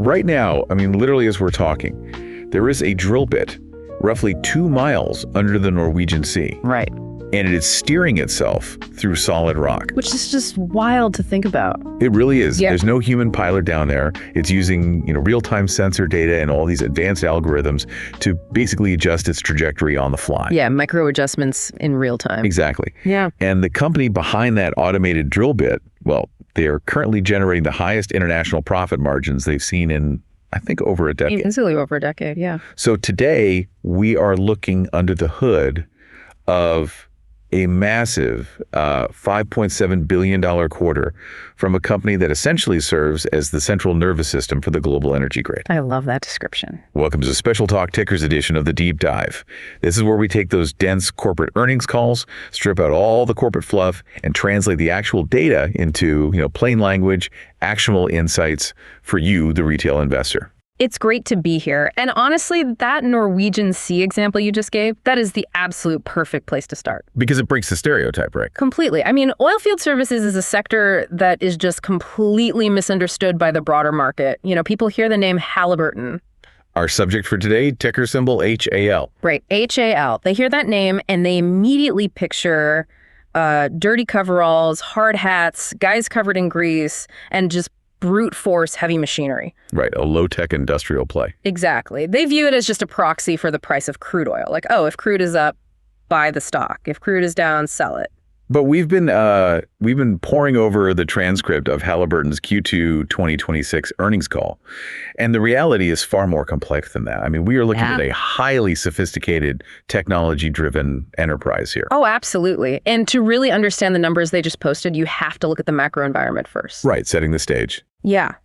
Right now, I mean, literally as we're talking, there is a drill bit roughly 2 miles under the Norwegian Sea. Right. And it is steering itself through solid rock. Which is just wild to think about. It really is. Yeah. There's no human pilot down there. It's using, real-time sensor data and all these advanced algorithms to basically adjust its trajectory on the fly. Yeah, micro adjustments in real time. Exactly. Yeah. And the company behind that automated drill bit, well, they are currently generating the highest international profit margins they've seen in, I think, over a decade. Easily over a decade, yeah. So today, we are looking under the hood of a massive $5.7 billion quarter from a company that essentially serves as the central nervous system for the global energy grid. I love that description. Welcome to the Special Talk Tickers edition of the Deep Dive. This is where we take those dense corporate earnings calls, strip out all the corporate fluff, and translate the actual data into, plain language, actionable insights for you, the retail investor. It's great to be here. And honestly, that Norwegian Sea example you just gave, that is the absolute perfect place to start. Because it breaks the stereotype, right? Completely. I mean, oilfield services is a sector that is just completely misunderstood by the broader market. People hear the name Halliburton. Our subject for today, ticker symbol HAL. Right, HAL. They hear that name and they immediately picture dirty coveralls, hard hats, guys covered in grease, and just brute force heavy machinery. Right, a low-tech industrial play. Exactly. They view it as just a proxy for the price of crude oil. Like, if crude is up, buy the stock. If crude is down, sell it. But we've been poring over the transcript of Halliburton's Q2 2026 earnings call, and the reality is far more complex than that. I mean, we are looking at a highly sophisticated, technology-driven enterprise here. Oh, absolutely. And to really understand the numbers they just posted, you have to look at the macro environment first. Right, setting the stage. Yeah.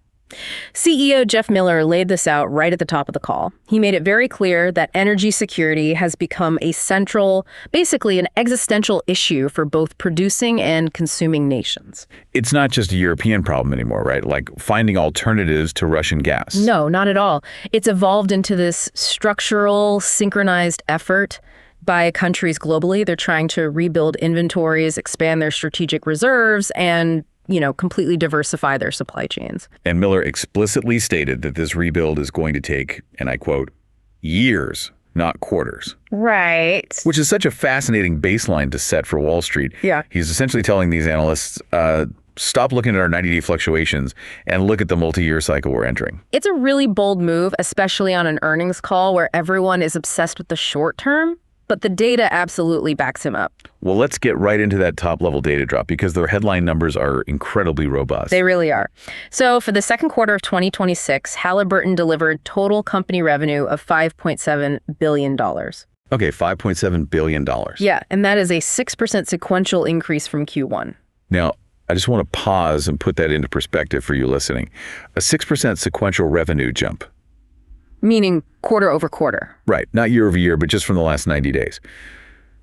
CEO Jeff Miller laid this out right at the top of the call. He made it very clear that energy security has become a central, basically an existential issue for both producing and consuming nations. It's not just a European problem anymore, right? Like finding alternatives to Russian gas. No, not at all. It's evolved into this structural, synchronized effort by countries globally. They're trying to rebuild inventories, expand their strategic reserves, and completely diversify their supply chains. And Miller explicitly stated that this rebuild is going to take, and I quote, years, not quarters. Right. Which is such a fascinating baseline to set for Wall Street. Yeah. He's essentially telling these analysts, stop looking at our 90-day fluctuations and look at the multi-year cycle we're entering. It's a really bold move, especially on an earnings call where everyone is obsessed with the short term. But the data absolutely backs him up. Well, let's get right into that top-level data drop because their headline numbers are incredibly robust. They really are. So for the second quarter of 2026, Halliburton delivered total company revenue of $5.7 billion. Okay, $5.7 billion. Yeah, and that is a 6% sequential increase from Q1. Now, I just want to pause and put that into perspective for you listening. A 6% sequential revenue jump. Meaning quarter over quarter. Right. Not year over year, but just from the last 90 days.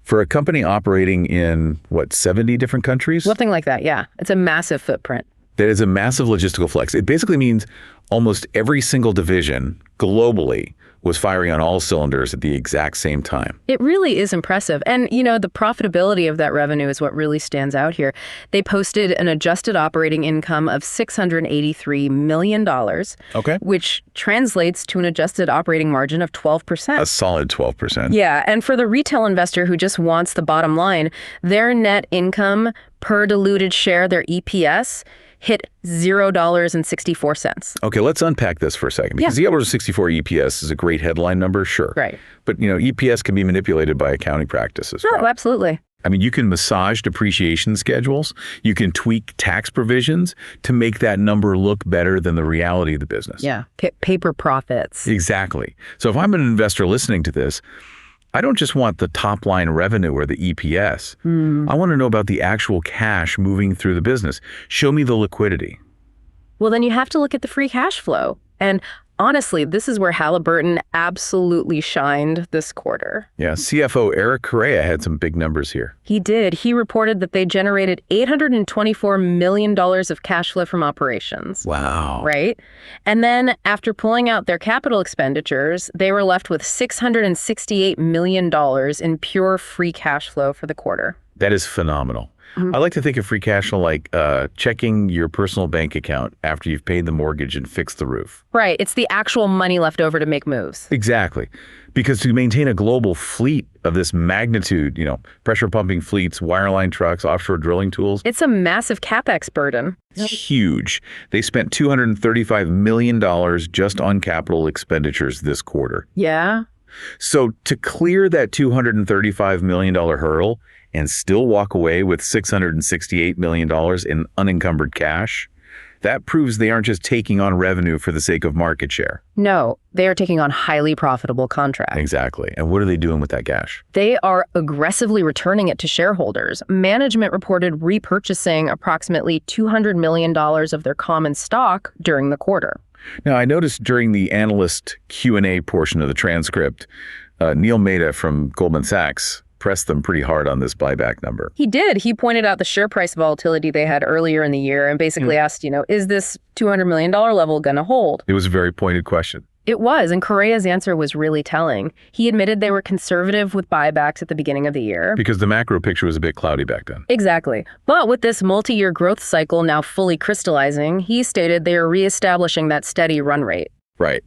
For a company operating in, 70 different countries? Something like that, yeah. It's a massive footprint. That is a massive logistical flex. It basically means almost every single division globally was firing on all cylinders at the exact same time. It really is impressive. And, the profitability of that revenue is what really stands out here. They posted an adjusted operating income of $683 million, okay, which translates to an adjusted operating margin of 12%. A solid 12%. Yeah, and for the retail investor who just wants the bottom line, their net income per diluted share, their EPS, hit $0.64. Okay, let's unpack this for a second. Because the $0.64 EPS is a great headline number, sure. Right. But, EPS can be manipulated by accounting practices. Oh, right? absolutely. I mean, you can massage depreciation schedules. You can tweak tax provisions to make that number look better than the reality of the business. Yeah, paper profits. Exactly. So if I'm an investor listening to this, I don't just want the top line revenue or the EPS. I want to know about the actual cash moving through the business. Show me the liquidity. Well, then you have to look at the free cash flow. And honestly, this is where Halliburton absolutely shined this quarter. Yeah, CFO Eric Correa had some big numbers here. He did. He reported that they generated $824 million of cash flow from operations. Wow. Right? And then after pulling out their capital expenditures, they were left with $668 million in pure free cash flow for the quarter. That is phenomenal. I like to think of free cash flow like checking your personal bank account after you've paid the mortgage and fixed the roof. Right. It's the actual money left over to make moves. Exactly. Because to maintain a global fleet of this magnitude, pressure pumping fleets, wireline trucks, offshore drilling tools. It's a massive CapEx burden. Huge. They spent $235 million just on capital expenditures this quarter. Yeah. So to clear that $235 million hurdle and still walk away with $668 million in unencumbered cash, that proves they aren't just taking on revenue for the sake of market share. No, they are taking on highly profitable contracts. Exactly. And what are they doing with that cash? They are aggressively returning it to shareholders. Management reported repurchasing approximately $200 million of their common stock during the quarter. Now, I noticed during the analyst Q&A portion of the transcript, Neil Mehta from Goldman Sachs pressed them pretty hard on this buyback number. He did. He pointed out the share price volatility they had earlier in the year and basically asked, is this $200 million level going to hold? It was a very pointed question. It was, and Correa's answer was really telling. He admitted they were conservative with buybacks at the beginning of the year. Because the macro picture was a bit cloudy back then. Exactly. But with this multi-year growth cycle now fully crystallizing, he stated they are reestablishing that steady run rate. Right.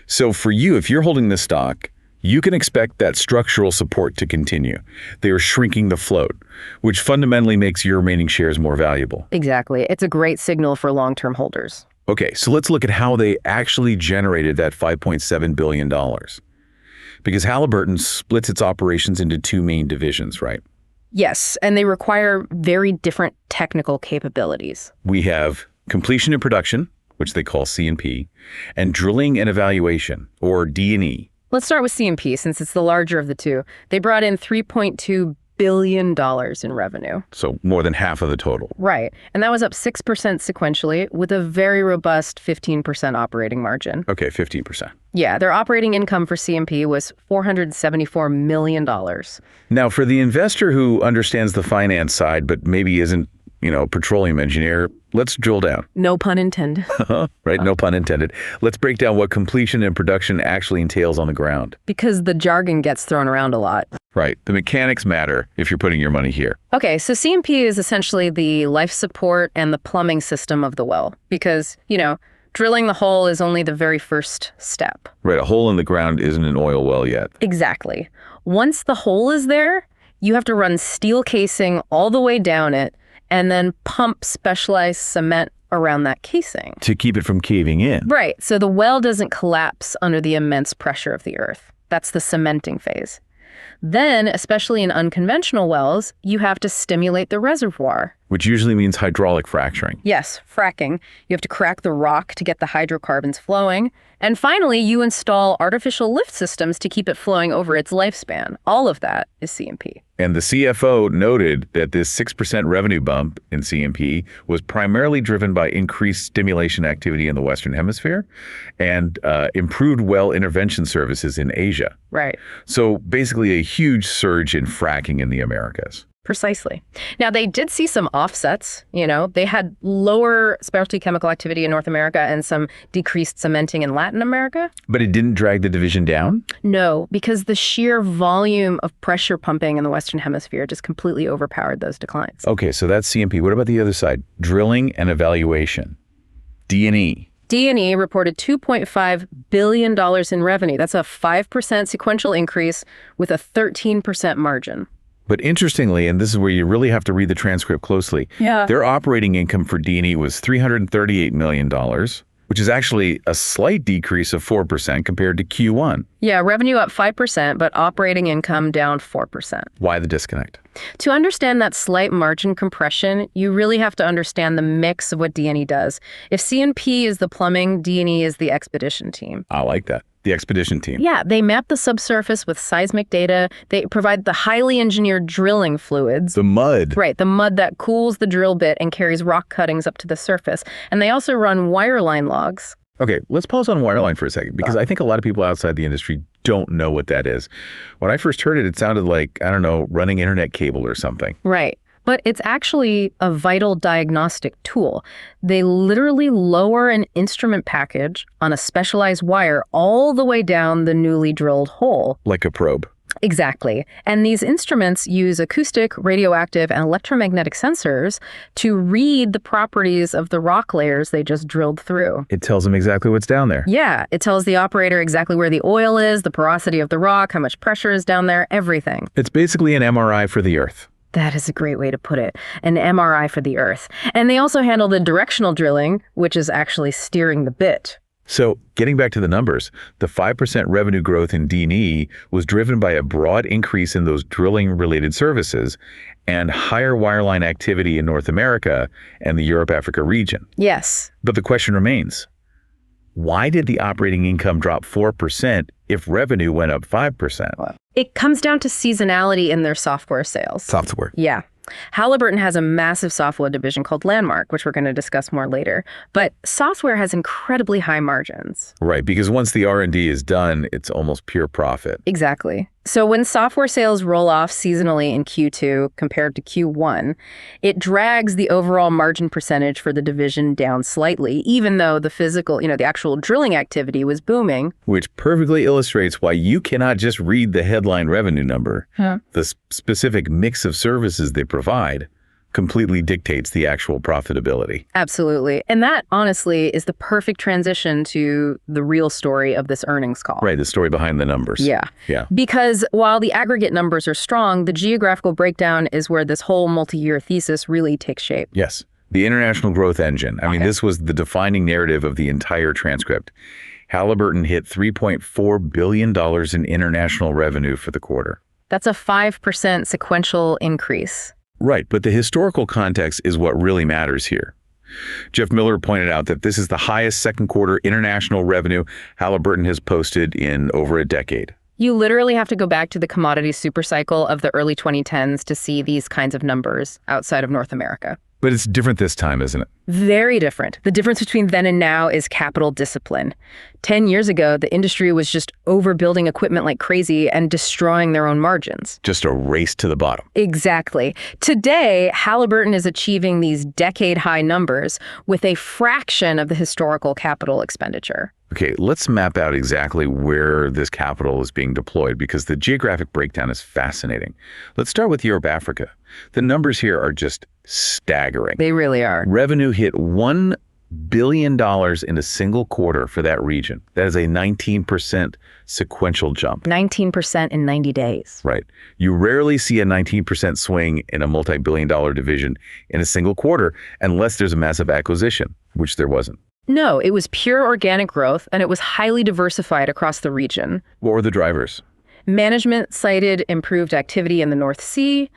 So for you, if you're holding this stock, you can expect that structural support to continue. They are shrinking the float, which fundamentally makes your remaining shares more valuable. Exactly. It's a great signal for long-term holders. Okay, so let's look at how they actually generated that $5.7 billion. Because Halliburton splits its operations into two main divisions, right? Yes, and they require very different technical capabilities. We have completion and production, which they call C&P, and drilling and evaluation, or D&E. Let's start with C&P, since it's the larger of the two. They brought in $3.2 billion in revenue. So more than half of the total. Right. And that was up 6% sequentially with a very robust 15% operating margin. Okay, 15%. Yeah, their operating income for C&P was $474 million. Now, for the investor who understands the finance side, but maybe isn't, a petroleum engineer, let's drill down. No pun intended. Right, no pun intended. Let's break down what completion and production actually entails on the ground. Because the jargon gets thrown around a lot. Right, the mechanics matter if you're putting your money here. Okay, so C&P is essentially the life support and the plumbing system of the well. Because, drilling the hole is only the very first step. Right, a hole in the ground isn't an oil well yet. Exactly. Once the hole is there, you have to run steel casing all the way down it and then pump specialized cement around that casing. To keep it from caving in. Right, so the well doesn't collapse under the immense pressure of the earth. That's the cementing phase. Then, especially in unconventional wells, you have to stimulate the reservoir. Which usually means hydraulic fracturing. Yes, fracking. You have to crack the rock to get the hydrocarbons flowing. And finally, you install artificial lift systems to keep it flowing over its lifespan. All of that is C&P. And the CFO noted that this 6% revenue bump in C&P was primarily driven by increased stimulation activity in the Western Hemisphere and improved well intervention services in Asia. Right. So basically a huge surge in fracking in the Americas. Precisely. Now, they did see some offsets. They had lower specialty chemical activity in North America and some decreased cementing in Latin America. But it didn't drag the division down? No, because the sheer volume of pressure pumping in the Western Hemisphere just completely overpowered those declines. Okay, so that's C&P. What about the other side? Drilling and evaluation. D&E. D&E reported $2.5 billion in revenue. That's a 5% sequential increase with a 13% margin. But interestingly, and this is where you really have to read the transcript closely, their operating income for D&E was $338 million, which is actually a slight decrease of 4% compared to Q1. Yeah, revenue up 5%, but operating income down 4%. Why the disconnect? To understand that slight margin compression, you really have to understand the mix of what D&E does. If C&P is the plumbing, D&E is the expedition team. I like that. The expedition team. Yeah, they map the subsurface with seismic data. They provide the highly engineered drilling fluids. The mud. Right, the mud that cools the drill bit and carries rock cuttings up to the surface. And they also run wireline logs. Okay, let's pause on wireline for a second, because I think a lot of people outside the industry don't know what that is. When I first heard it, it sounded like, running internet cable or something. Right. But it's actually a vital diagnostic tool. They literally lower an instrument package on a specialized wire all the way down the newly drilled hole. Like a probe. Exactly. And these instruments use acoustic, radioactive, and electromagnetic sensors to read the properties of the rock layers they just drilled through. It tells them exactly what's down there. Yeah, it tells the operator exactly where the oil is, the porosity of the rock, how much pressure is down there, everything. It's basically an MRI for the Earth. That is a great way to put it. An MRI for the Earth. And they also handle the directional drilling, which is actually steering the bit. So getting back to the numbers, the 5% revenue growth in D&E was driven by a broad increase in those drilling-related services and higher wireline activity in North America and the Europe-Africa region. Yes. But the question remains, why did the operating income drop 4% if revenue went up 5%? It comes down to seasonality in their software sales. Software. Yeah. Halliburton has a massive software division called Landmark, which we're going to discuss more later. But software has incredibly high margins. Right, because once the R&D is done, it's almost pure profit. Exactly. So when software sales roll off seasonally in Q2 compared to Q1, it drags the overall margin percentage for the division down slightly, even though the physical, the actual drilling activity was booming. Which perfectly illustrates why you cannot just read the headline revenue number. The specific mix of services they provide completely dictates the actual profitability. Absolutely. And that, honestly, is the perfect transition to the real story of this earnings call. Right, the story behind the numbers. Yeah. Because while the aggregate numbers are strong, the geographical breakdown is where this whole multi-year thesis really takes shape. Yes. The international growth engine. I mean, this was the defining narrative of the entire transcript. Halliburton hit $3.4 billion in international revenue for the quarter. That's a 5% sequential increase. Right, but the historical context is what really matters here. Jeff Miller pointed out that this is the highest second quarter international revenue Halliburton has posted in over a decade. You literally have to go back to the commodity supercycle of the early 2010s to see these kinds of numbers outside of North America. But it's different this time, isn't it? Very different. The difference between then and now is capital discipline. 10 years ago, the industry was just overbuilding equipment like crazy and destroying their own margins. Just a race to the bottom. Exactly. Today, Halliburton is achieving these decade-high numbers with a fraction of the historical capital expenditure. Okay, let's map out exactly where this capital is being deployed because the geographic breakdown is fascinating. Let's start with Europe-Africa. The numbers here are just staggering. They really are. Revenue hit $1 billion in a single quarter for that region. That is a 19% sequential jump. 19% in 90 days. Right. You rarely see a 19% swing in a multi-billion-dollar division in a single quarter unless there's a massive acquisition, which there wasn't. No, it was pure organic growth, and it was highly diversified across the region. What were the drivers? Management cited improved activity in the North Sea,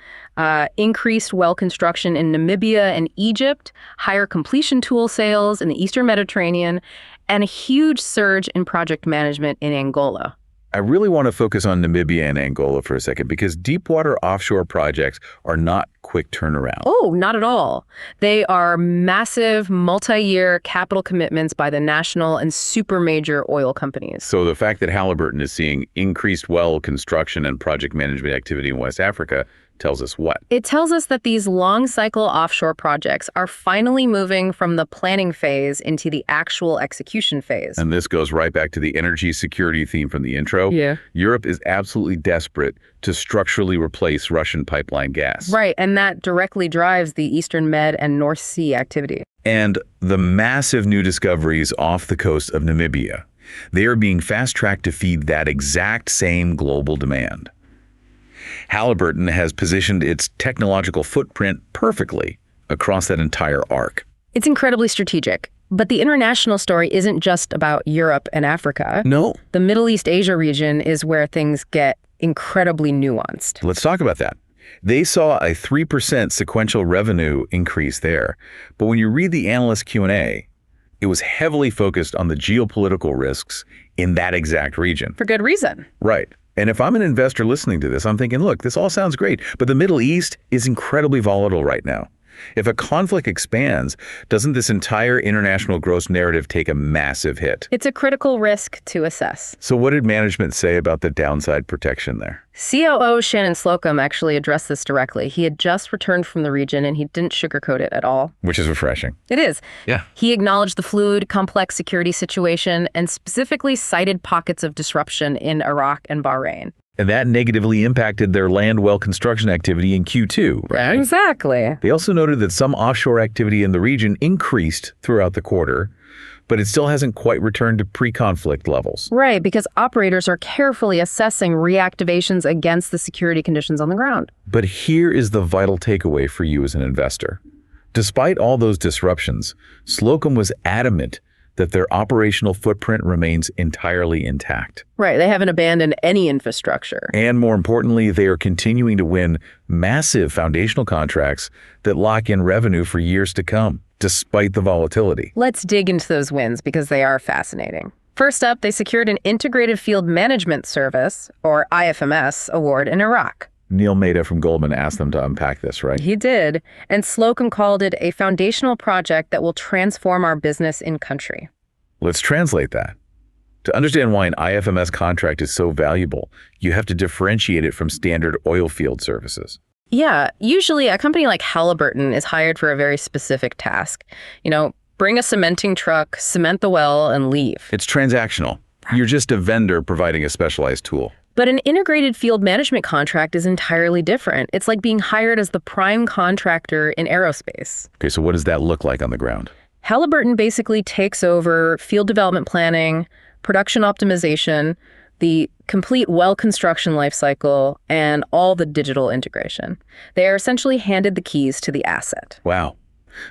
increased well construction in Namibia and Egypt, higher completion tool sales in the Eastern Mediterranean, and a huge surge in project management in Angola. I really want to focus on Namibia and Angola for a second because deepwater offshore projects are not quick turnaround. Oh, not at all. They are massive, multi-year capital commitments by the national and super major oil companies. So the fact that Halliburton is seeing increased well construction and project management activity in West Africa tells us what? It tells us that these long-cycle offshore projects are finally moving from the planning phase into the actual execution phase. And this goes right back to the energy security theme from the intro. Yeah. Europe is absolutely desperate to structurally replace Russian pipeline gas. Right, and that directly drives the Eastern Med and North Sea activity. And the massive new discoveries off the coast of Namibia. They are being fast-tracked to feed that exact same global demand. Halliburton has positioned its technological footprint perfectly across that entire arc. It's incredibly strategic. But the international story isn't just about Europe and Africa. No. The Middle East-Asia region is where things get incredibly nuanced. Let's talk about that. They saw a 3% sequential revenue increase there. But when you read the analyst Q&A, it was heavily focused on the geopolitical risks in that exact region. For good reason. Right. And if I'm an investor listening to this, I'm thinking, look, this all sounds great, but the Middle East is incredibly volatile right now. If a conflict expands, doesn't this entire international growth narrative take a massive hit? It's a critical risk to assess. So what did management say about the downside protection there? COO Shannon Slocum actually addressed this directly. He had just returned from the region and he didn't sugarcoat it at all. Which is refreshing. It is. Yeah. He acknowledged the fluid, complex security situation and specifically cited pockets of disruption in Iraq and Bahrain. And that negatively impacted their land well construction activity in Q2. Right? Exactly. They also noted that some offshore activity in the region increased throughout the quarter, but it still hasn't quite returned to pre-conflict levels. Right, because operators are carefully assessing reactivations against the security conditions on the ground. But here is the vital takeaway for you as an investor. Despite all those disruptions, Slocum was adamant that their operational footprint remains entirely intact. Right, they haven't abandoned any infrastructure. And more importantly, they are continuing to win massive foundational contracts that lock in revenue for years to come, despite the volatility. Let's dig into those wins because they are fascinating. First up, they secured an Integrated Field Management Service, or IFMS, award in Iraq. Neil Maida from Goldman asked them to unpack this, right? He did, and Slocum called it a foundational project that will transform our business in country. Let's translate that. To understand why an IFMS contract is so valuable, you have to differentiate it from standard oil field services. Yeah, usually a company like Halliburton is hired for a very specific task. Bring a cementing truck, cement the well, and leave. It's transactional. You're just a vendor providing a specialized tool. But an integrated field management contract is entirely different. It's like being hired as the prime contractor in aerospace. Okay, so what does that look like on the ground? Halliburton basically takes over field development planning, production optimization, the complete well construction lifecycle, and all the digital integration. They are essentially handed the keys to the asset. Wow.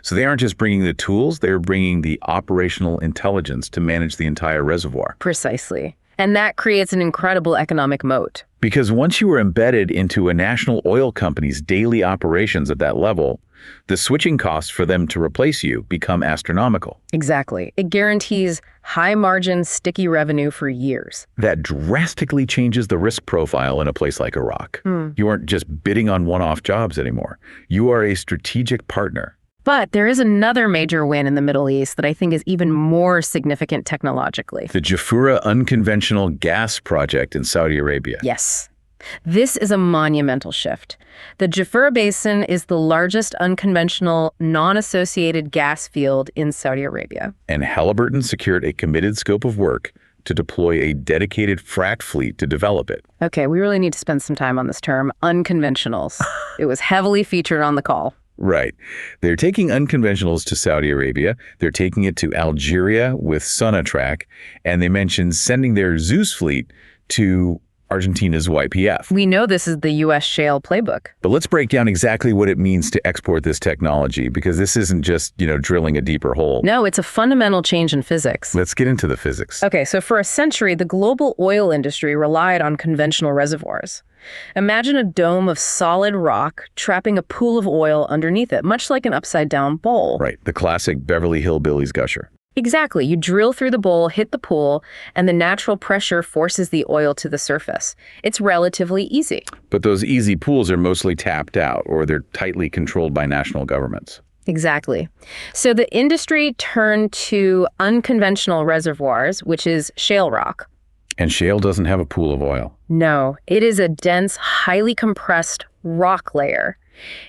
So they aren't just bringing the tools, they're bringing the operational intelligence to manage the entire reservoir. Precisely. And that creates an incredible economic moat. Because once you are embedded into a national oil company's daily operations at that level, the switching costs for them to replace you become astronomical. Exactly. It guarantees high-margin, sticky revenue for years. That drastically changes the risk profile in a place like Iraq. You aren't just bidding on one-off jobs anymore. You are a strategic partner. But there is another major win in the Middle East that I think is even more significant technologically. The Jafurah unconventional gas project in Saudi Arabia. Yes. This is a monumental shift. The Jafurah Basin is the largest unconventional, non-associated gas field in Saudi Arabia. And Halliburton secured a committed scope of work to deploy a dedicated frac fleet to develop it. Okay, we really need to spend some time on this term, unconventionals. It was heavily featured on the call. Right. They're taking unconventionals to Saudi Arabia. They're taking it to Algeria with Sonatrach. And they mentioned sending their Zeus fleet to Argentina's YPF. We know this is the U.S. shale playbook. But let's break down exactly what it means to export this technology, because this isn't just, drilling a deeper hole. No, it's a fundamental change in physics. Let's get into the physics. Okay, so for a century, the global oil industry relied on conventional reservoirs. Imagine a dome of solid rock trapping a pool of oil underneath it, much like an upside-down bowl. Right, the classic Beverly Hillbillies gusher. Exactly. You drill through the bowl, hit the pool, and the natural pressure forces the oil to the surface. It's relatively easy. But those easy pools are mostly tapped out, or they're tightly controlled by national governments. Exactly. So the industry turned to unconventional reservoirs, which is shale rock. And shale doesn't have a pool of oil. No, it is a dense, highly compressed rock layer.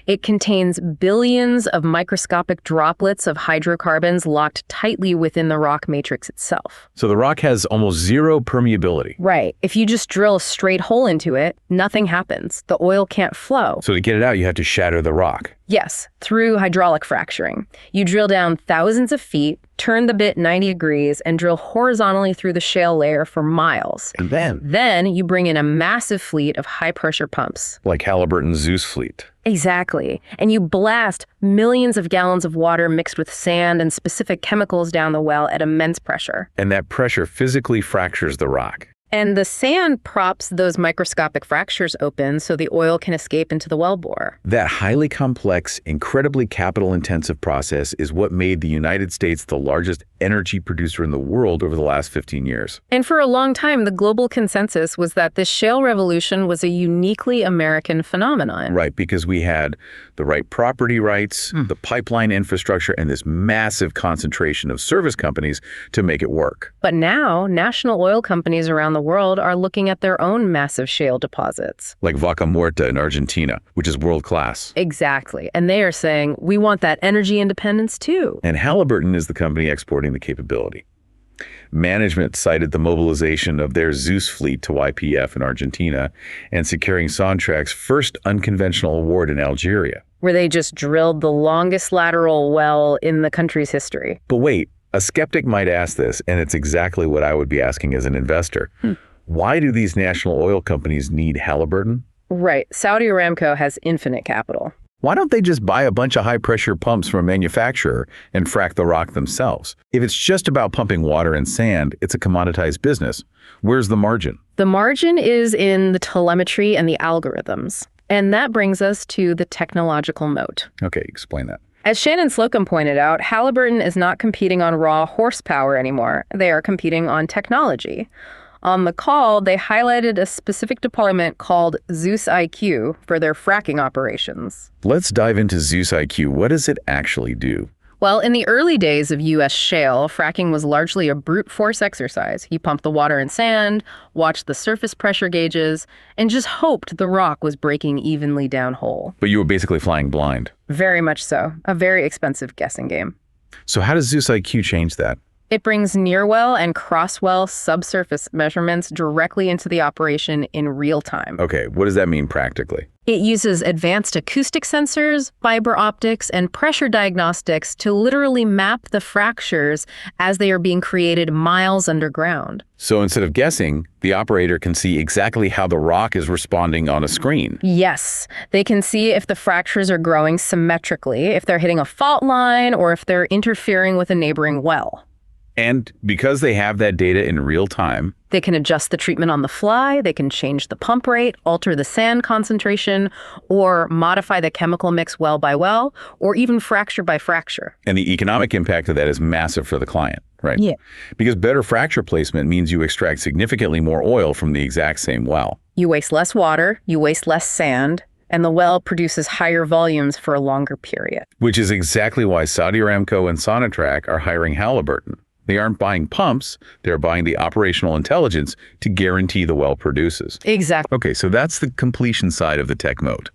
It contains billions of microscopic droplets of hydrocarbons locked tightly within the rock matrix itself. So the rock has almost zero permeability. Right. If you just drill a straight hole into it, nothing happens. The oil can't flow. So to get it out, you have to shatter the rock. Yes, through hydraulic fracturing. You drill down thousands of feet, turn the bit 90 degrees, and drill horizontally through the shale layer for miles. And Then you bring in a massive fleet of high-pressure pumps. Like Halliburton's Zeus fleet. Exactly. And you blast millions of gallons of water mixed with sand and specific chemicals down the well at immense pressure. And that pressure physically fractures the rock. And the sand props those microscopic fractures open so the oil can escape into the wellbore. That highly complex, incredibly capital-intensive process is what made the United States the largest energy producer in the world over the last 15 years. And for a long time, the global consensus was that this shale revolution was a uniquely American phenomenon. Right, because we had the right property rights, the pipeline infrastructure, and this massive concentration of service companies to make it work. But now, national oil companies around the world are looking at their own massive shale deposits. Like Vaca Muerta in Argentina, which is world-class. Exactly. And they are saying, we want that energy independence too. And Halliburton is the company exporting the capability. Management cited the mobilization of their Zeus fleet to YPF in Argentina and securing Sontrak's first unconventional award in Algeria. Where they just drilled the longest lateral well in the country's history. But wait, a skeptic might ask this, and it's exactly what I would be asking as an investor. Why do these national oil companies need Halliburton? Right. Saudi Aramco has infinite capital. Why don't they just buy a bunch of high-pressure pumps from a manufacturer and frack the rock themselves? If it's just about pumping water and sand, it's a commoditized business. Where's the margin? The margin is in the telemetry and the algorithms. And that brings us to the technological moat. Okay, explain that. As Shannon Slocum pointed out, Halliburton is not competing on raw horsepower anymore. They are competing on technology. On the call, they highlighted a specific deployment called Zeus IQ for their fracking operations. Let's dive into Zeus IQ. What does it actually do? Well, in the early days of U.S. shale, fracking was largely a brute force exercise. You pumped the water and sand, watched the surface pressure gauges, and just hoped the rock was breaking evenly downhole. But you were basically flying blind. Very much so. A very expensive guessing game. So how does Zeus IQ change that? It brings near-well and cross-well subsurface measurements directly into the operation in real time. Okay, what does that mean practically? It uses advanced acoustic sensors, fiber optics, and pressure diagnostics to literally map the fractures as they are being created miles underground. So instead of guessing, the operator can see exactly how the rock is responding on a screen. Yes, they can see if the fractures are growing symmetrically, if they're hitting a fault line, or if they're interfering with a neighboring well. And because they have that data in real time, they can adjust the treatment on the fly, they can change the pump rate, alter the sand concentration, or modify the chemical mix well by well, or even fracture by fracture. And the economic impact of that is massive for the client, right? Yeah. Because better fracture placement means you extract significantly more oil from the exact same well. You waste less water, you waste less sand, and the well produces higher volumes for a longer period. Which is exactly why Saudi Aramco and Sonatrach are hiring Halliburton. They aren't buying pumps, they're buying the operational intelligence to guarantee the well produces. Exactly. Okay, so that's the completion side of the tech moat.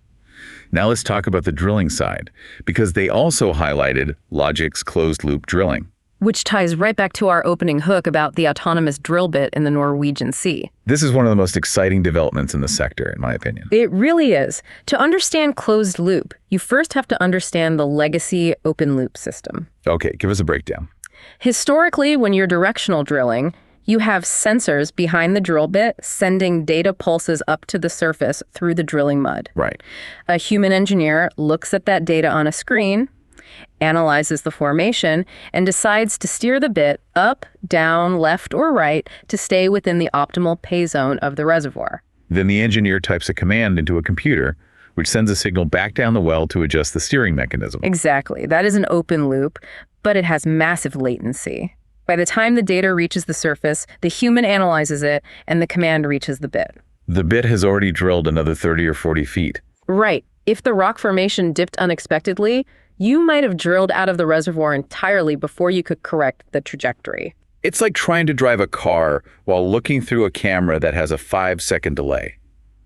Now let's talk about the drilling side, because they also highlighted Logic's closed-loop drilling. Which ties right back to our opening hook about the autonomous drill bit in the Norwegian Sea. This is one of the most exciting developments in the sector, in my opinion. It really is. To understand closed loop, you first have to understand the legacy open loop system. Okay, give us a breakdown. Historically, when you're directional drilling, you have sensors behind the drill bit sending data pulses up to the surface through the drilling mud. Right. A human engineer looks at that data on a screen, analyzes the formation, and decides to steer the bit up, down, left, or right to stay within the optimal pay zone of the reservoir. Then the engineer types a command into a computer, which sends a signal back down the well to adjust the steering mechanism. Exactly. That is an open loop, but it has massive latency. By the time the data reaches the surface, the human analyzes it, and the command reaches the bit. The bit has already drilled another 30 or 40 feet. Right. If the rock formation dipped unexpectedly, you might have drilled out of the reservoir entirely before you could correct the trajectory. It's like trying to drive a car while looking through a camera that has a 5-second delay.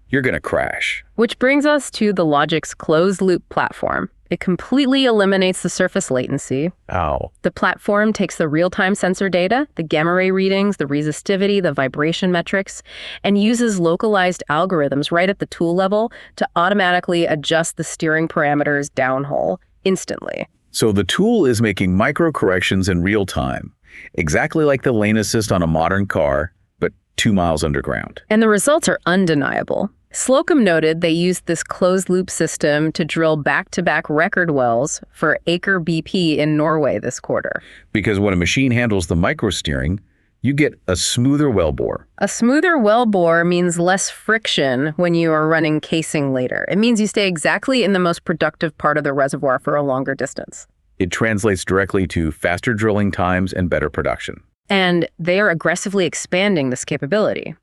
You're going to crash. Which brings us to the Logic's closed-loop platform. It completely eliminates the surface latency. Ow. The platform takes the real-time sensor data, the gamma ray readings, the resistivity, the vibration metrics, and uses localized algorithms right at the tool level to automatically adjust the steering parameters downhole instantly. So the tool is making micro corrections in real time, exactly like the lane assist on a modern car, but 2 miles underground. And the results are undeniable. Slocum noted they used this closed-loop system to drill back-to-back record wells for Aker BP in Norway this quarter. Because when a machine handles the microsteering, you get a smoother wellbore. A smoother wellbore means less friction when you are running casing later. It means you stay exactly in the most productive part of the reservoir for a longer distance. It translates directly to faster drilling times and better production. And they are aggressively expanding this capability.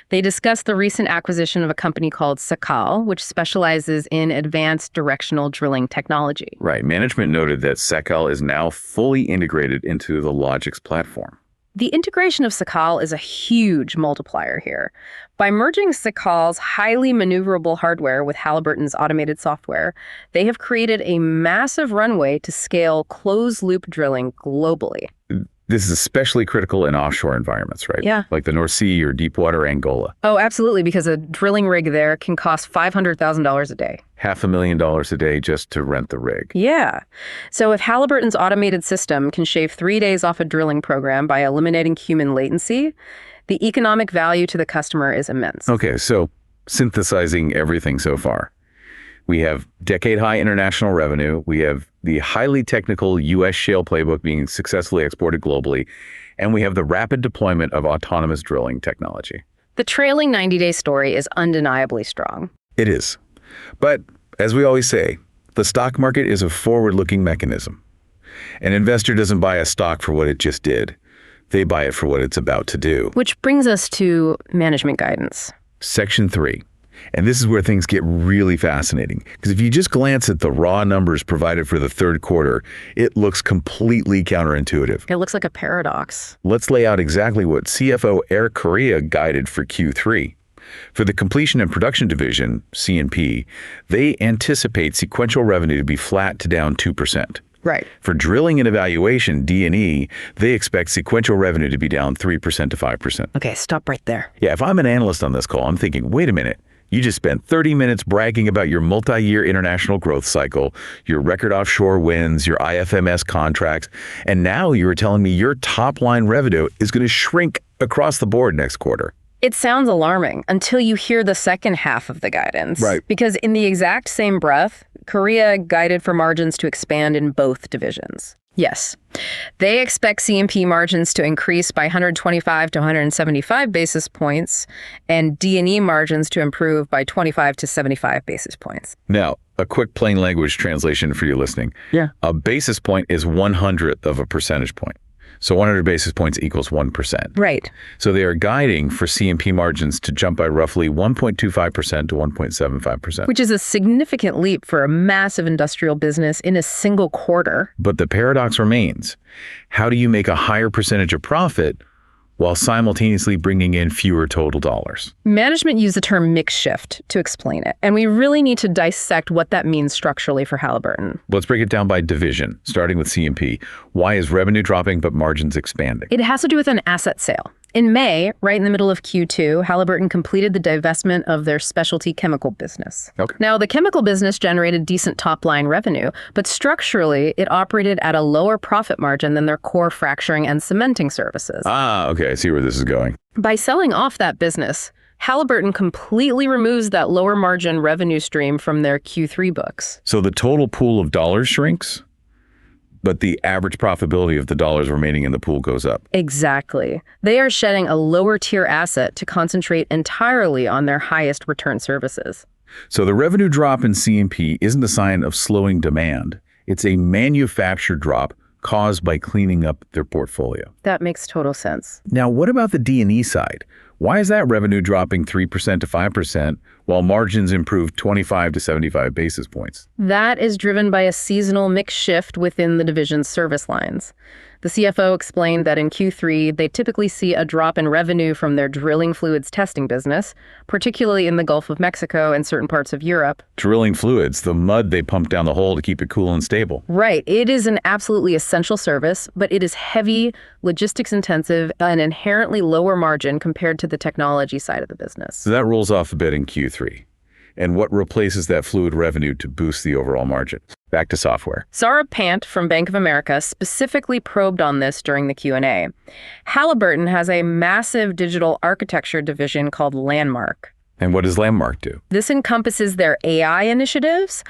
They discussed the recent acquisition of a company called Sakcol, which specializes in advanced directional drilling technology. Right. Management noted that Sakcol is now fully integrated into the Logic's platform. The integration of Sakcol is a huge multiplier here. By merging Sakcol's highly maneuverable hardware with Halliburton's automated software, they have created a massive runway to scale closed-loop drilling globally. This is especially critical in offshore environments, right? Yeah. Like the North Sea or deepwater Angola. Oh, absolutely, because a drilling rig there can cost $500,000 a day. $500,000 a day just to rent the rig. Yeah. So if Halliburton's automated system can shave 3 days off a drilling program by eliminating human latency, the economic value to the customer is immense. Okay, so synthesizing everything so far. We have decade-high international revenue. We have the highly technical U.S. shale playbook being successfully exported globally. And we have the rapid deployment of autonomous drilling technology. The trailing 90-day story is undeniably strong. It is. But as we always say, the stock market is a forward-looking mechanism. An investor doesn't buy a stock for what it just did. They buy it for what it's about to do. Which brings us to management guidance. Section 3. And this is where things get really fascinating. Because if you just glance at the raw numbers provided for the third quarter, it looks completely counterintuitive. It looks like a paradox. Let's lay out exactly what CFO Eric Correa guided for Q3. For the completion and production division, C&P, they anticipate sequential revenue to be flat to down 2%. Right. For drilling and evaluation, D&E, they expect sequential revenue to be down 3% to 5%. Okay, stop right there. Yeah, if I'm an analyst on this call, I'm thinking, wait a minute. You just spent 30 minutes bragging about your multi-year international growth cycle, your record offshore wins, your IFMS contracts, and now you're telling me your top-line revenue is going to shrink across the board next quarter. It sounds alarming until you hear the second half of the guidance. Right. Because in the exact same breath, Korea guided for margins to expand in both divisions. Yes. They expect C&P margins to increase by 125 to 175 basis points and D&E margins to improve by 25 to 75 basis points. Now, a quick plain language translation for you listening. Yeah. A basis point is 1/100th of a percentage point. So 100 basis points equals 1%. Right. So they are guiding for C&P margins to jump by roughly 1.25% to 1.75%. Which is a significant leap for a massive industrial business in a single quarter. But the paradox remains. How do you make a higher percentage of profit while simultaneously bringing in fewer total dollars? Management used the term mix shift to explain it, and we really need to dissect what that means structurally for Halliburton. Let's break it down by division, starting with C&P. Why is revenue dropping but margins expanding? It has to do with an asset sale. In May, right in the middle of Q2, Halliburton completed the divestment of their specialty chemical business. Okay. Now, the chemical business generated decent top-line revenue, but structurally, it operated at a lower profit margin than their core fracturing and cementing services. Okay, I see where this is going. By selling off that business, Halliburton completely removes that lower margin revenue stream from their Q3 books. So the total pool of dollars shrinks, but the average profitability of the dollars remaining in the pool goes up. Exactly. They are shedding a lower tier asset to concentrate entirely on their highest return services. So the revenue drop in C&P isn't a sign of slowing demand. It's a manufactured drop caused by cleaning up their portfolio. That makes total sense. Now, what about the D&E side? Why is that revenue dropping 3% to 5% while margins improve 25 to 75 basis points? That is driven by a seasonal mix shift within the division's service lines. The CFO explained that in Q3, they typically see a drop in revenue from their drilling fluids testing business, particularly in the Gulf of Mexico and certain parts of Europe. Drilling fluids, the mud they pump down the hole to keep it cool and stable. Right. It is an absolutely essential service, but it is heavy, logistics intensive, and inherently lower margin compared to the technology side of the business. So that rolls off a bit in Q3. And what replaces that fluid revenue to boost the overall margin? Back to software. Saurabh Pant from Bank of America specifically probed on this during the Q&A. Halliburton has a massive digital architecture division called Landmark. And what does Landmark do? This encompasses their AI initiatives,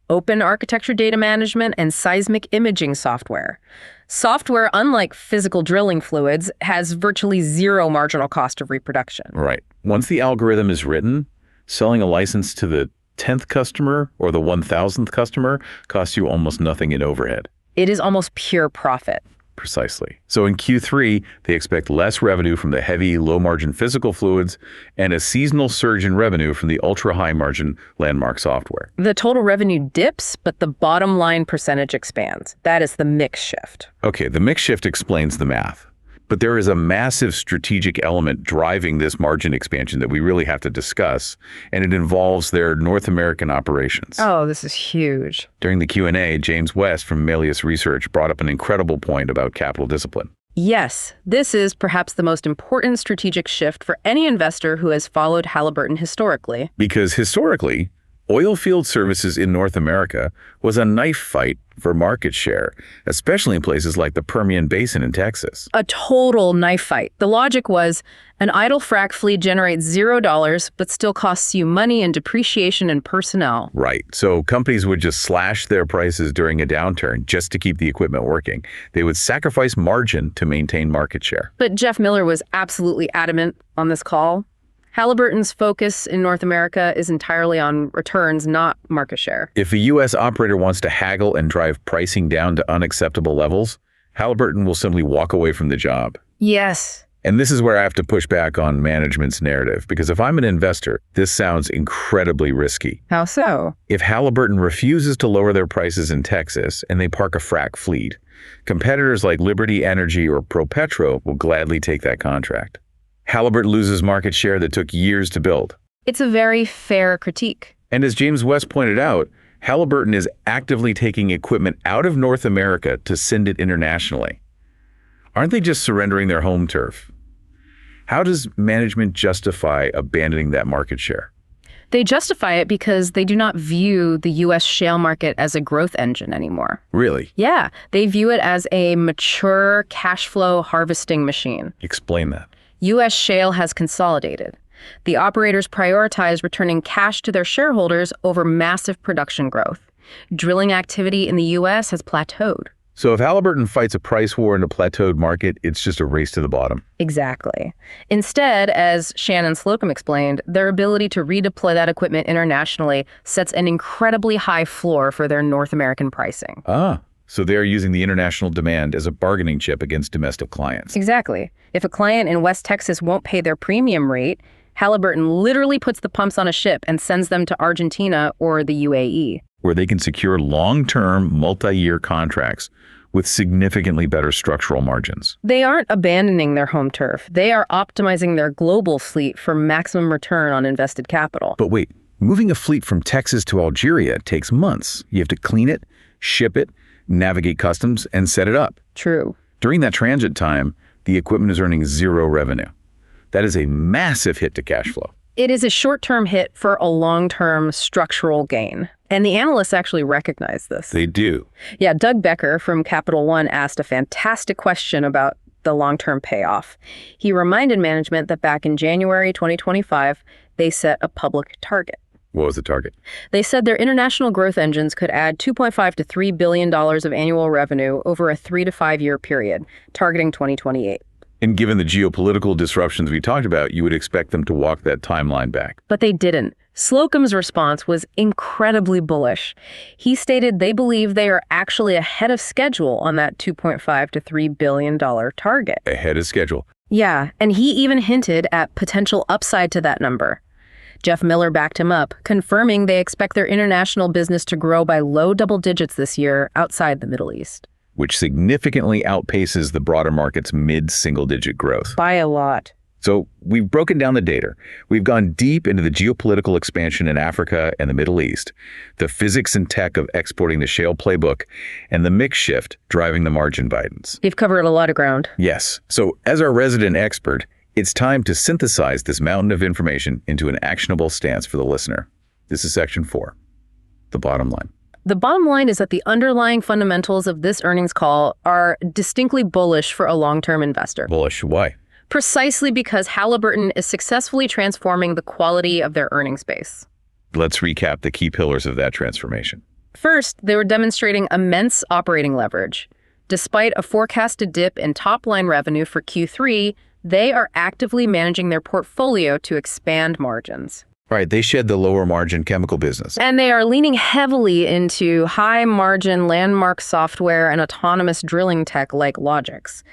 open architecture data management, and seismic imaging software. Software, unlike physical drilling fluids, has virtually zero marginal cost of reproduction. Right. Once the algorithm is written, selling a license to the 10th customer or the 1,000th customer costs you almost nothing in overhead. It is almost pure profit. Precisely. So in Q3, they expect less revenue from the heavy, low-margin physical fluids and a seasonal surge in revenue from the ultra-high-margin Landmark software. The total revenue dips, but the bottom line percentage expands. That is the mix shift. Okay, the mix shift explains the math. But there is a massive strategic element driving this margin expansion that we really have to discuss, and it involves their North American operations. Oh, this is huge. During the Q&A, James West from Melius Research brought up an incredible point about capital discipline. Yes, this is perhaps the most important strategic shift for any investor who has followed Halliburton historically. Because historically, oil field services in North America was a knife fight for market share, especially in places like the Permian Basin in Texas. A total knife fight. The logic was an idle frac fleet generates $0, but still costs you money and depreciation and personnel. Right. So companies would just slash their prices during a downturn just to keep the equipment working. They would sacrifice margin to maintain market share. But Jeff Miller was absolutely adamant on this call. Halliburton's focus in North America is entirely on returns, not market share. If a U.S. operator wants to haggle and drive pricing down to unacceptable levels, Halliburton will simply walk away from the job. Yes. And this is where I have to push back on management's narrative, because if I'm an investor, this sounds incredibly risky. How so? If Halliburton refuses to lower their prices in Texas and they park a frac fleet, competitors like Liberty Energy or ProPetro will gladly take that contract. Halliburton loses market share that took years to build. It's a very fair critique. And as James West pointed out, Halliburton is actively taking equipment out of North America to send it internationally. Aren't they just surrendering their home turf? How does management justify abandoning that market share? They justify it because they do not view the U.S. shale market as a growth engine anymore. Really? Yeah, they view it as a mature cash flow harvesting machine. Explain that. U.S. shale has consolidated. The operators prioritize returning cash to their shareholders over massive production growth. Drilling activity in the U.S. has plateaued. So if Halliburton fights a price war in a plateaued market, it's just a race to the bottom. Exactly. Instead, as Shannon Slocum explained, their ability to redeploy that equipment internationally sets an incredibly high floor for their North American pricing. So they're using the international demand as a bargaining chip against domestic clients. Exactly. If a client in West Texas won't pay their premium rate, Halliburton literally puts the pumps on a ship and sends them to Argentina or the UAE, where they can secure long-term, multi-year contracts with significantly better structural margins. They aren't abandoning their home turf. They are optimizing their global fleet for maximum return on invested capital. But wait, moving a fleet from Texas to Algeria takes months. You have to clean it, ship it, navigate customs, and set it up. True. During that transit time, the equipment is earning zero revenue. That is a massive hit to cash flow. It is a short-term hit for a long-term structural gain. And the analysts actually recognize this. They do. Yeah, Doug Becker from Capital One asked a fantastic question about the long-term payoff. He reminded management that back in January 2025, they set a public target. What was the target? They said their international growth engines could add $2.5 to $3 billion of annual revenue over a 3 to 5 year period, targeting 2028. And given the geopolitical disruptions we talked about, you would expect them to walk that timeline back. But they didn't. Slocum's response was incredibly bullish. He stated they believe they are actually ahead of schedule on that $2.5 to $3 billion target. Ahead of schedule. Yeah, and he even hinted at potential upside to that number. Jeff Miller backed him up, confirming they expect their international business to grow by low double digits this year outside the Middle East, which significantly outpaces the broader market's mid-single-digit growth. By a lot. So we've broken down the data. We've gone deep into the geopolitical expansion in Africa and the Middle East, the physics and tech of exporting the shale playbook, and the mix shift driving the margin guidance. You've covered a lot of ground. Yes. So as our resident expert, it's time to synthesize this mountain of information into an actionable stance for the listener. This is section 4, the bottom line. The bottom line is that the underlying fundamentals of this earnings call are distinctly bullish for a long-term investor. Bullish? Why? Precisely because Halliburton is successfully transforming the quality of their earnings base. Let's recap the key pillars of that transformation. First, they were demonstrating immense operating leverage. Despite a forecasted dip in top-line revenue for Q3, they are actively managing their portfolio to expand margins. Right, they shed the lower margin chemical business. And they are leaning heavily into high margin landmark software and autonomous drilling tech like Logix.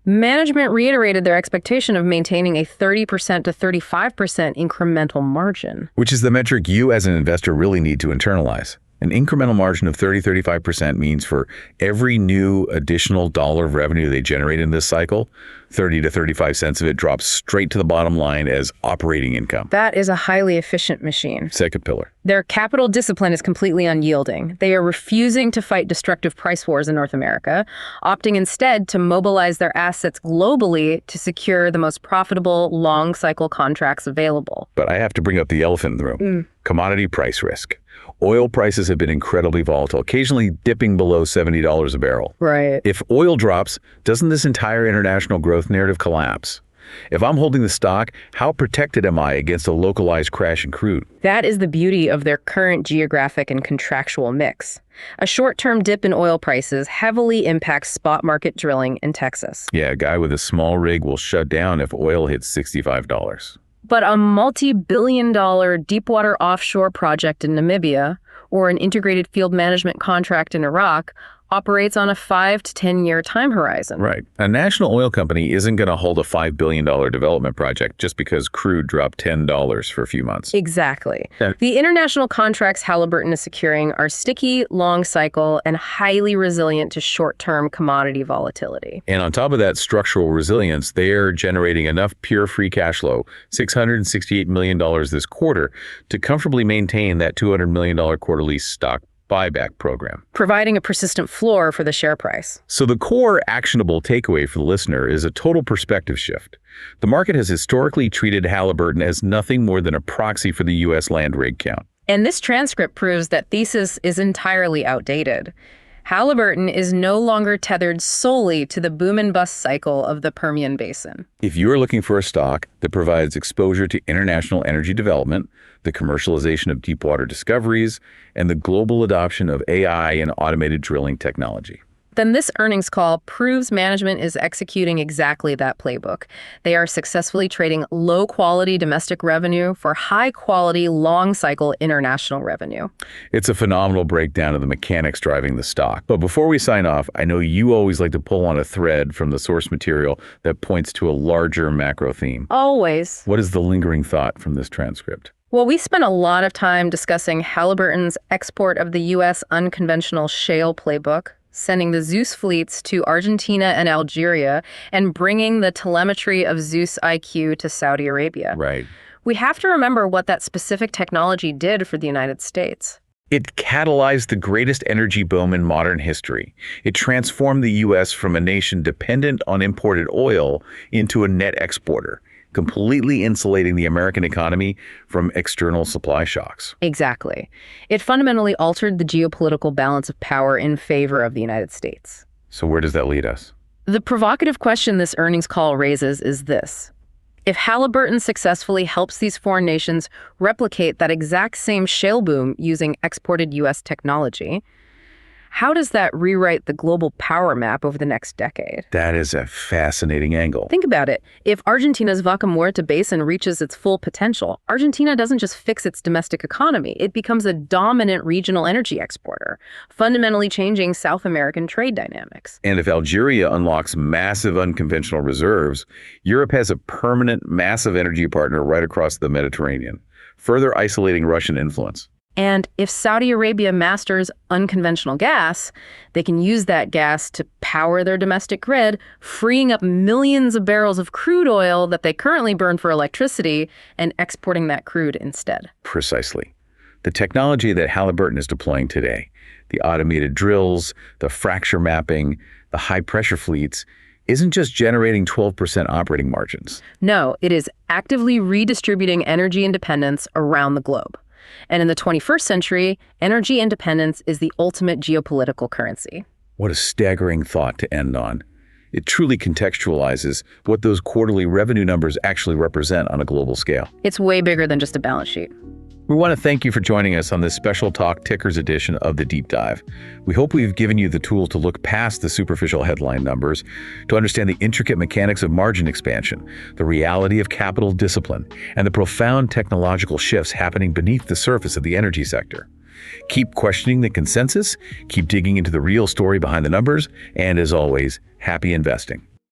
Management reiterated their expectation of maintaining a 30% to 35% incremental margin. Which is the metric you as an investor really need to internalize. An incremental margin of 30-35% means for every new additional dollar of revenue they generate in this cycle, 30 to 35 cents of it drops straight to the bottom line as operating income. That is a highly efficient machine. Second pillar. Their capital discipline is completely unyielding. They are refusing to fight destructive price wars in North America, opting instead to mobilize their assets globally to secure the most profitable long-cycle contracts available. But I have to bring up the elephant in the room. Commodity price risk. Oil prices have been incredibly volatile, occasionally dipping below $70 a barrel. Right. If oil drops, doesn't this entire international growth narrative collapse? If I'm holding the stock, how protected am I against a localized crash in crude? That is the beauty of their current geographic and contractual mix. A short-term dip in oil prices heavily impacts spot market drilling in Texas. Yeah, a guy with a small rig will shut down if oil hits $65. But a multi-billion-dollar deepwater offshore project in Namibia or an integrated field management contract in Iraq operates on a 5 to 10-year time horizon. Right. A national oil company isn't going to hold a $5 billion development project just because crude dropped $10 for a few months. Exactly. Yeah. The international contracts Halliburton is securing are sticky, long cycle, and highly resilient to short-term commodity volatility. And on top of that structural resilience, they're generating enough pure free cash flow, $668 million this quarter, to comfortably maintain that $200 million quarterly stock buyback program, providing a persistent floor for the share price. So the core actionable takeaway for the listener is a total perspective shift. The market has historically treated Halliburton as nothing more than a proxy for the U.S. land rig count. And this transcript proves that thesis is entirely outdated. Halliburton is no longer tethered solely to the boom and bust cycle of the Permian Basin. If you are looking for a stock that provides exposure to international energy development, the commercialization of deepwater discoveries, and the global adoption of AI and automated drilling technology, then this earnings call proves management is executing exactly that playbook. They are successfully trading low-quality domestic revenue for high-quality, long-cycle international revenue. It's a phenomenal breakdown of the mechanics driving the stock. But before we sign off, I know you always like to pull on a thread from the source material that points to a larger macro theme. Always. What is the lingering thought from this transcript? Well, we spent a lot of time discussing Halliburton's export of the U.S. unconventional shale playbook, sending the Zeus fleets to Argentina and Algeria, and bringing the telemetry of Zeus IQ to Saudi Arabia. Right. We have to remember what that specific technology did for the United States. It catalyzed the greatest energy boom in modern history. It transformed the U.S. from a nation dependent on imported oil into a net exporter, completely insulating the American economy from external supply shocks. Exactly. It fundamentally altered the geopolitical balance of power in favor of the United States. So where does that lead us? The provocative question this earnings call raises is this. If Halliburton successfully helps these foreign nations replicate that exact same shale boom using exported U.S. technology, how does that rewrite the global power map over the next decade? That is a fascinating angle. Think about it. If Argentina's Vaca Muerta basin reaches its full potential, Argentina doesn't just fix its domestic economy, it becomes a dominant regional energy exporter, fundamentally changing South American trade dynamics. And if Algeria unlocks massive unconventional reserves, Europe has a permanent massive energy partner right across the Mediterranean, further isolating Russian influence. And if Saudi Arabia masters unconventional gas, they can use that gas to power their domestic grid, freeing up millions of barrels of crude oil that they currently burn for electricity and exporting that crude instead. Precisely. The technology that Halliburton is deploying today, the automated drills, the fracture mapping, the high-pressure fleets, isn't just generating 12% operating margins. No, it is actively redistributing energy independence around the globe. And in the 21st century, energy independence is the ultimate geopolitical currency. What a staggering thought to end on. It truly contextualizes what those quarterly revenue numbers actually represent on a global scale. It's way bigger than just a balance sheet. We want to thank you for joining us on this special Talk Tickers edition of The Deep Dive. We hope we've given you the tool to look past the superficial headline numbers, to understand the intricate mechanics of margin expansion, the reality of capital discipline, and the profound technological shifts happening beneath the surface of the energy sector. Keep questioning the consensus, keep digging into the real story behind the numbers, and as always, happy investing.